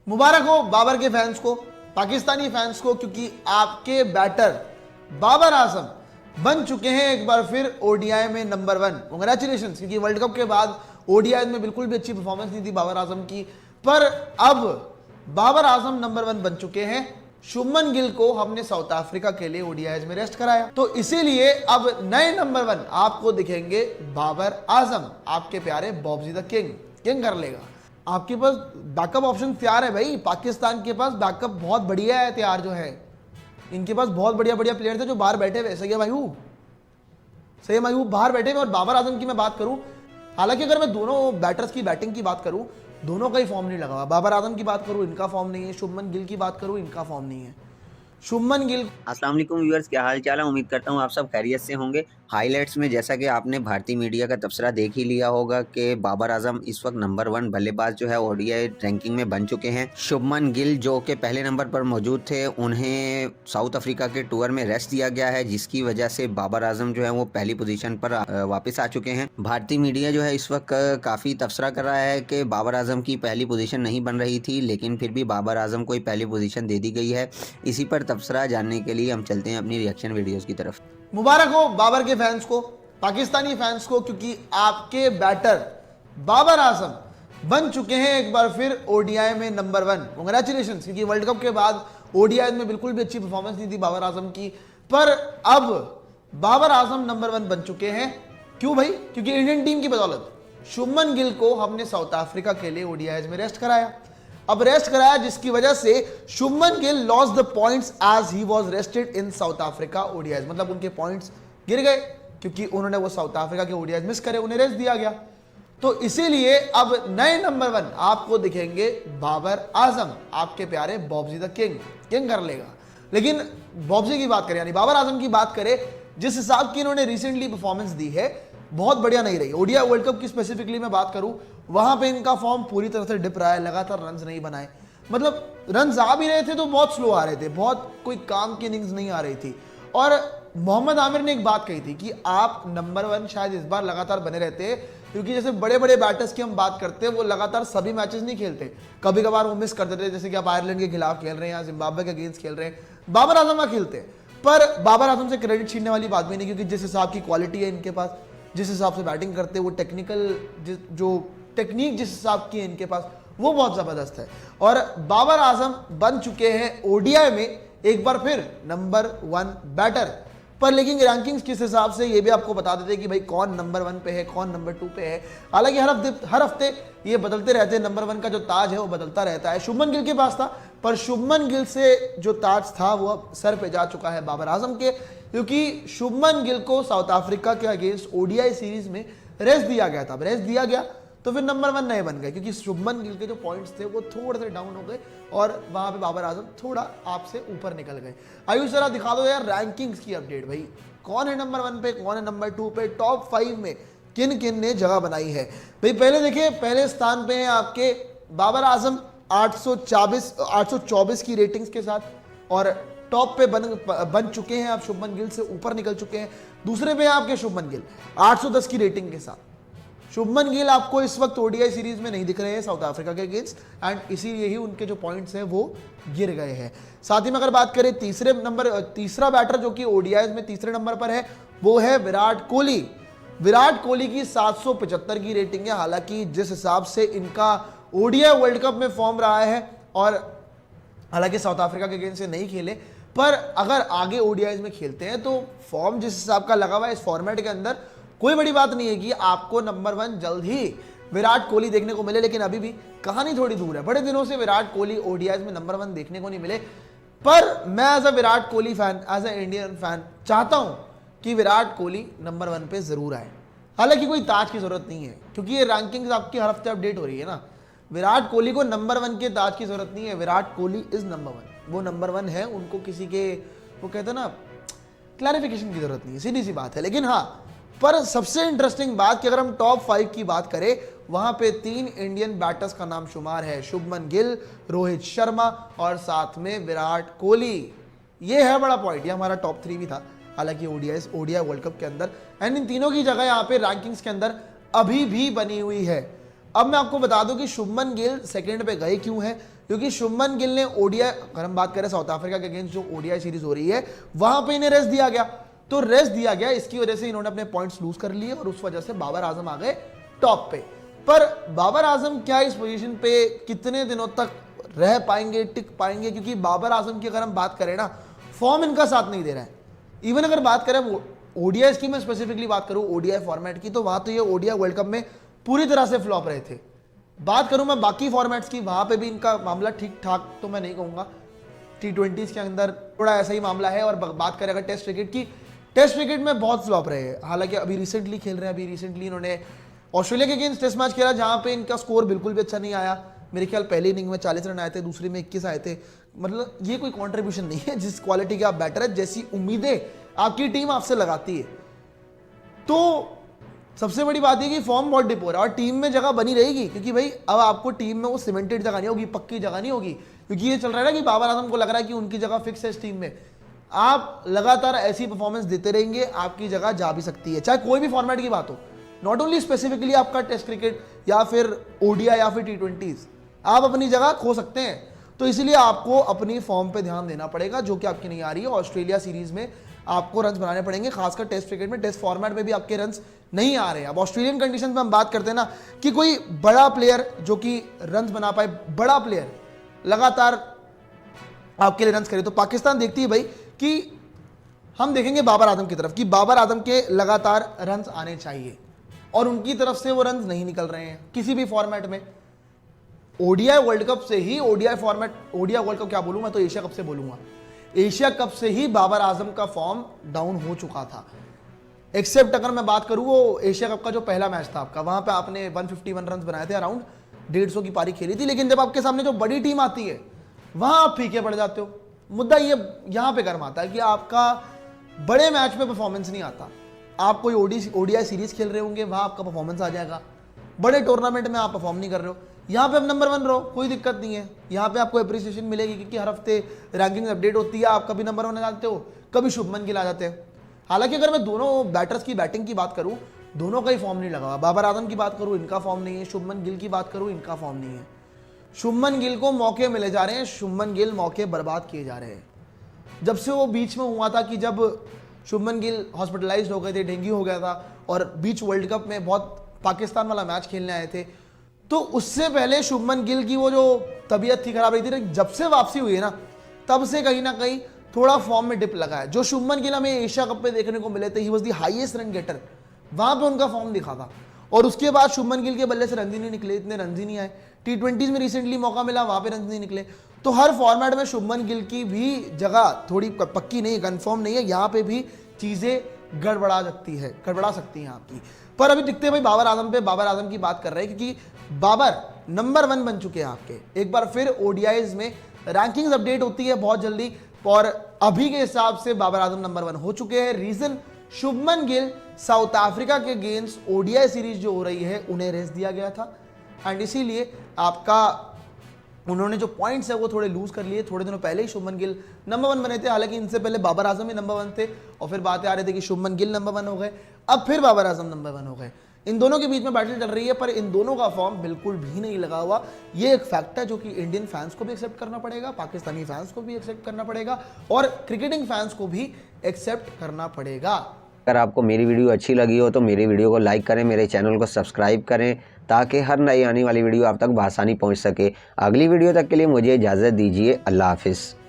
मुबारक हो बाबर के फैंस को, पाकिस्तानी फैंस को, क्योंकि आपके बैटर बाबर आजम बन चुके हैं एक बार फिर ओडीआई में नंबर 1। कांग्रेचुलेशंस, क्योंकि वर्ल्ड कप के बाद ओडीआई में बिल्कुल भी अच्छी परफॉर्मेंस नहीं थी बाबर आजम की, पर अब बाबर आजम नंबर 1 बन चुके हैं। शुभमन गिल को हमने साउथ अफ्रीका के लिए ओडीआई में रेस्ट कराया, तो इसीलिए अब नए नंबर 1 आपको दिखेंगे बाबर आजम, आपके प्यारे बॉब्जी द किंग। किंग कर लेगा। आपके पास बैकअप ऑप्शन तैयार है भाई, पाकिस्तान के पास बैकअप बहुत बढ़िया है तैयार जो है, इनके पास बहुत बढ़िया बढ़िया प्लेयर थे जो बाहर बैठे हुए। सही महबूब बाहर बैठे हुए। और बाबर आजम की मैं बात करूं, हालांकि अगर मैं दोनों बैटर्स की बैटिंग की बात करूं, दोनों का ही फॉर्म नहीं लगा हुआ। बाबर आजम की बात करूं, इनका फॉर्म नहीं है। शुभमन गिल की बात करूं, इनका फॉर्म नहीं है। शुभमन गिल। अस्सलाम वालेकुम व्यूअर्स, क्या हाल चाल है। उम्मीद करता हूँ आप सब खैरियत से होंगे। हाइलाइट्स में जैसा कि आपने भारतीय मीडिया का तबसरा देख ही लिया होगा कि बाबर आजम इस वक्त नंबर 1 बल्लेबाज जो है ओडीआई रैंकिंग में बन चुके हैं। शुभमन गिल जो कि पहले नंबर पर मौजूद थे, उन्हें साउथ अफ्रीका के टूर में रेस्ट दिया गया है, जिसकी वजह से बाबर आजम जो है वो पहली पोजीशन पर वापस आ चुके हैं। भारतीय मीडिया जो है इस वक्त काफ़ी तबसरा कर रहा है कि बाबर आजम की पहली पोजीशन नहीं बन रही थी, लेकिन फिर भी बाबर आजम को पहली पोजीशन दे दी गई है। इसी पर तबसरा जानने के लिए हम चलते हैं अपनी रिएक्शन वीडियोस की तरफ। मुबारक हो बाबर के फैंस को, पाकिस्तानी फैंस को, क्योंकि आपके बैटर बाबर आजम बन चुके हैं एक बार फिर ओडीआई में नंबर 1। कांग्रेचुलेशंस, क्योंकि वर्ल्ड कप के बाद ओडीआई में बिल्कुल भी अच्छी परफॉर्मेंस नहीं थी बाबर आजम की, पर अब बाबर आजम नंबर 1 बन चुके हैं। क्यों भाई? क्योंकि इंडियन टीम की बदौलत शुभमन गिल को हमने साउथ अफ्रीका के लिए ओडीआई में रेस्ट कराया। अब रेस्ट कराया जिसकी वजह से Shubman Gill loss the points as he was rested in South Africa ODI, मतलब उनके पॉइंट्स गिर गए क्योंकि उन्होंने वो साउथ अफ्रीका के ओडीआई मिस करे, उन्हें रेस्ट दिया गया। तो इसीलिए अब नए नंबर 1 आपको दिखेंगे बाबर आजम, आपके प्यारे बॉब्जी द किंग। किंग कर लेगा। लेकिन बॉब्जी की बात करें, यानी बाबर आजम की बात करें, जिस हिसाब की इन्होंने रिसेंटली परफॉर्मेंस दी है बहुत बढ़िया नहीं रही। ओडीआई वर्ल्ड कप की स्पेसिफिकली मैं बात करूं, वहां पे इनका फॉर्म पूरी तरह से डिप रहा है, लगातार रन्स नहीं बनाए, मतलब रन्स आ भी रहे थे तो बहुत स्लो आ रहे थे, बहुत कोई काम की इनिंग्स नहीं आ रही थी। और मोहम्मद आमिर ने एक बात कही थी कि आप नंबर 1 शायद इस बार लगातार बने रहते हैं, क्योंकि जैसे बड़े बड़े बैटर्स की हम बात करते हैं वो लगातार सभी मैचेस नहीं खेलते, कभी कभार वो मिस कर देते हैं, जैसे कि आप आयरलैंड के खिलाफ खेल रहे हैं या जिम्बाब्वे के अगेंस्ट खेल रहे हैं, बाबर आजम का खेलते हैं। पर बाबर आजम से क्रेडिट छीनने वाली बात भी नहीं, क्योंकि जिस हिसाब की क्वालिटी है इनके पास, जिस हिसाब से बैटिंग करते हैं, वो जो टेक्निक जिस हिसाब की है इनके पास, वो बहुत जबरदस्त है। और बाबर आजम बन चुके हैं ओडीआई में एक बार फिर नंबर 1 बैटर। पर लेकिन रैंकिंग्स किस हिसाब से ये भी आपको बता देते हैं कि भाई कौन नंबर 1 पे है, कौन नंबर 2 पे है। हालांकि हर हफ्ते ये बदलते रहते हैं, नंबर 1 का जो ताज है वो बदलता रहता है। शुभमन गिल के पास था, पर शुभमन गिल से जो ताज था वो अब सर पे जा चुका है बाबर आजम के, क्योंकि शुभमन गिल को साउथ अफ्रीका के अगेंस्ट ओडीआई सीरीज में रेस्ट दिया गया था। रेस्ट दिया गया तो फिर नंबर 1 नए बन गए, क्योंकि शुभमन गिल के जो पॉइंट्स थे वो थोड़े से डाउन हो गए और वहां पे बाबर आजम थोड़ा आपसे ऊपर निकल गए। आयुष जरा दिखा दो यार रैंकिंग्स की अपडेट, भाई कौन है नंबर 1 पे, कौन है नंबर 2 पे, टॉप 5 में किन किन ने जगह बनाई है। भाई पहले देखिए, पहले स्थान पे है आपके बाबर आजम 824 की रेटिंग्स के साथ, और टॉप पे बन चुके हैं आप, शुभमन गिल से ऊपर निकल चुके हैं। दूसरे पे आपके शुभमन गिल 810 की रेटिंग के साथ। शुभमन गिल आपको इस वक्त ओडीआई सीरीज में नहीं दिख रहे हैं साउथ अफ्रीका के अगेंस्ट, एंड इसीलिए ही उनके जो पॉइंट्स हैं वो गिर गए हैं। साथ ही में अगर बात करें तीसरा बैटर जो कि ओडीआई में तीसरे नंबर पर है, वो है विराट कोहली। विराट कोहली की 775 की रेटिंग है। हालांकि जिस हिसाब से इनका ओडीआई वर्ल्ड कप में फॉर्म रहा है, और हालांकि साउथ अफ्रीका के अगेंस्ट से नहीं खेले, पर अगर आगे ओडीआई में खेलते हैं तो फॉर्म जिस हिसाब का लगा हुआ है इस फॉर्मेट के अंदर, कोई बड़ी बात नहीं है कि आपको नंबर 1 जल्द ही विराट कोहली देखने को मिले। लेकिन अभी भी कहानी थोड़ी दूर है, बड़े दिनों से विराट कोहली ओडीआई में नंबर 1 देखने को नहीं मिले। पर मैं as a Virat Kohli fan, as a Indian fan, चाहता हूं कि विराट कोहली नंबर 1 पे जरूर आए। हालांकि कोई ताज की जरूरत नहीं है, क्योंकि ये रैंकिंग्स आपकी हर हफ्ते अपडेट हो रही है ना। विराट कोहली को नंबर 1 के ताज की जरूरत नहीं है, विराट कोहली इज नंबर 1, वो नंबर 1 है, उनको किसी के वो कहते हैं ना क्लैरिफिकेशन की जरूरत नहीं है, सीधी सी बात है। लेकिन हाँ, पर सबसे इंटरेस्टिंग बात कि अगर हम टॉप 5 की बात करें, वहां पे 3 इंडियन बैटर्स का नाम शुमार है, शुभमन गिल, रोहित शर्मा और साथ में विराट कोहली। ये है बड़ा पॉइंट, ये हमारा टॉप 3 भी था हालांकि ओडीआई वर्ल्ड कप के अंदर, एंड इन तीनों की जगह यहाँ पे रैंकिंग्स के अंदर अभी भी बनी हुई है। अब मैं आपको बता दूं कि शुभमन गिल सेकंड पे गए क्यों हैं, क्योंकि शुभमन गिल ने ओडीआई, अगर हम बात करें साउथ अफ्रीका के अगेंस्ट जो ओडीआई सीरीज हो रही है वहां पे इन्हें रेस्ट दिया गया, तो रेस्ट दिया गया, इसकी वजह से इन्होंने अपने पॉइंट्स लूज कर लिए और उस वजह से बाबर आजम आ गए टॉप पे। पर बाबर आजम क्या इस पोजीशन पे कितने दिनों तक रह पाएंगे, टिक पाएंगे, क्योंकि बाबर आजम की अगर हम बात करें ना, फॉर्म इनका साथ नहीं दे रहा है। इवन अगर बात करें ओडीआई की, मैं स्पेसिफिकली बात करूं ओडीआई फॉर्मेट की, तो वहां तो ये ओडीआई वर्ल्ड कप में पूरी तरह से फ्लॉप रहे थे। बात करूं मैं बाकी फॉर्मेट्स की, वहां पे भी इनका मामला ठीक ठाक तो मैं नहीं कहूंगा, T20s के अंदर थोड़ा ऐसा ही मामला है। और बात करें अगर टेस्ट क्रिकेट की, टेस्ट क्रिकेट में बहुत फ्लॉप रहे हैं। हालांकि अभी रिसेंटली खेल रहे हैं, अभी रिसेंटली इन्होंने ऑस्ट्रेलिया के अगेंस्ट टेस्ट मैच खेला जहां पे इनका स्कोर बिल्कुल भी अच्छा नहीं आया। मेरे ख्याल पहली इनिंग में 40 रन आए थे, दूसरी में 21 आए थे। मतलब ये कोई कंट्रीब्यूशन नहीं है जिस क्वालिटी के आप बैटर है, जैसी उम्मीदें आपकी टीम आपसे लगाती है। तो सबसे बड़ी बात है कि फॉर्म बहुत डिप हो रहा है और टीम में जगह बनी रहेगी, क्योंकि भाई अब आपको टीम में वो सीमेंटेड जगह नहीं होगी, पक्की जगह नहीं होगी, क्योंकि ये चल रहा है ना कि बाबर आजम को लग रहा है कि उनकी जगह फिक्स है इस टीम में। आप लगातार ऐसी परफॉर्मेंस देते रहेंगे, आपकी जगह जा भी सकती है, चाहे कोई भी फॉर्मेट की बात हो, नॉट ओनली स्पेसिफिकली आपका टेस्ट क्रिकेट या फिर ओडीआई या फिर T20s, आप अपनी जगह खो सकते हैं। तो इसीलिए आपको अपनी फॉर्म पे ध्यान देना पड़ेगा, जो कि आपकी नहीं आ रही है। ऑस्ट्रेलिया सीरीज में आपको रन्स बनाने पड़ेंगे, खासकर टेस्ट क्रिकेट में, टेस्ट फॉर्मेट में भी आपके रन्स नहीं आ रहे हैं। अब ऑस्ट्रेलियन कंडीशन में हम बात करते हैं ना कि कोई बड़ा प्लेयर जो कि रन्स बना पाए, बड़ा प्लेयर लगातार आपके लिए रन्स करे, तो पाकिस्तान देखती है भाई कि हम देखेंगे बाबर आजम की तरफ कि बाबर आजम के लगातार रन्स आने चाहिए, और उनकी तरफ से वो रन्स नहीं निकल रहे हैं किसी भी फॉर्मेट में। ओडीआई वर्ल्ड कप से ही, ODI format, ODI world cup क्या बोलूं मैं, तो एशिया कप से बोलूंगा, एशिया कप से ही बाबर आजम का फॉर्म डाउन हो चुका था। एक्सेप्ट अगर मैं बात करूं वो एशिया कप का जो पहला मैच था आपका, वहां पे आपने 151 रन बनाए थे, अराउंड 150 की पारी खेली थी, लेकिन जब आपके सामने जो बड़ी टीम आती है वहां आप फीके पड़ जाते हो। मुद्दा ये यहां पे गर्म आता है कि आपका बड़े मैच में परफॉर्मेंस नहीं आता। आप कोई ओडीआई सीरीज खेल रहे होंगे, वहां आपका परफॉर्मेंस आ जाएगा, बड़े टूर्नामेंट में आप परफॉर्म नहीं कर रहे हो, यहाँ पे आप नंबर 1 रहो, कोई दिक्कत नहीं है, यहाँ पे आपको अप्रिसिएशन मिलेगी, क्योंकि हर हफ्ते रैंकिंग अपडेट होती है, आप कभी नंबर 1 आ जाते हो, कभी शुभमन गिल आ जाते हैं। हालांकि अगर मैं दोनों बैटर्स की बैटिंग की बात करूं, दोनों का ही फॉर्म नहीं लगा। बाबर आजम की बात करूं, इनका फॉर्म नहीं है, शुभमन गिल की बात करूं, इनका फॉर्म नहीं है। शुभमन गिल को मौके मिले जा रहे हैं, शुभमन गिल मौके बर्बाद किए जा रहे हैं। जब से वो बीच में हुआ था कि जब शुभमन गिल हॉस्पिटलाइज्ड हो गए थे, डेंगू हो गया था, और बीच वर्ल्ड कप में बहुत पाकिस्तान वाला मैच खेलने आए थे, तो उससे पहले शुभमन गिल की वो जो तबीयत थी खराब रही थी, जब से वापसी हुई है ना, तब से कहीं ना कहीं थोड़ा फॉर्म में डिप लगा है। जो शुभमन गिल हमें एशिया कप पे देखने को मिले थे, he was the highest run getter, वहां पे उनका फॉर्म दिखा था, और उसके बाद शुभमन गिल के बल्ले से रन ही नहीं निकले, इतने रन ही नहीं आए। T20s में रिसेंटली मौका मिला, वहां पे रन नहीं निकले। तो हर फॉर्मेट में शुभमन गिल की भी जगह थोड़ी पक्की नहीं है, कंफर्म नहीं है, यहाँ पे भी चीजें गड़बड़ा सकती हैं आपकी। पर अभी दिखते हैं भाई बाबर आजम पे, बाबर आजम की बात कर रहे हैं, क्योंकि बाबर नंबर 1 बन चुके हैं आपके। एक बार फिर ओडीआईज में रैंकिंग्स अपडेट होती है बहुत जल्दी, और अभी के हिसाब से बाबर आजम नंबर 1 हो चुके हैं। Reason, Shubman Gill South Africa के अगेंस्ट ओडीआई सीरीज जो हो रही है उन्हें रेस्ट दिया गया था, एंड इसीलिए आपका उन्होंने जो पॉइंट्स है वो थोड़े लूज कर लिए। थोड़े दिनों पहले ही शुभमन गिल नंबर 1 बने थे, हालांकि इनसे पहले बाबर आजम ही नंबर 1 थे, और फिर बातें आ रही थी कि शुभमन गिल नंबर 1 हो गए, अब फिर बाबर आजम नंबर 1 हो गए। इन दोनों के बीच में बैटल चल रही है, पर इन दोनों का फॉर्म बिल्कुल भी नहीं लगा हुआ। ये एक फैक्ट है जो कि इंडियन फैंस को भी एक्सेप्ट करना पड़ेगा, पाकिस्तानी फैंस को भी एक्सेप्ट करना पड़ेगा, और क्रिकेटिंग फैंस को भी एक्सेप्ट करना पड़ेगा। अगर आपको मेरी वीडियो अच्छी लगी हो तो मेरी वीडियो को लाइक करें, मेरे चैनल को सब्सक्राइब करें, ताकि हर नई आने वाली वीडियो आप तक बआसानी पहुंच सके। अगली वीडियो तक के लिए मुझे इजाज़त दीजिए। अल्लाह हाफिज़।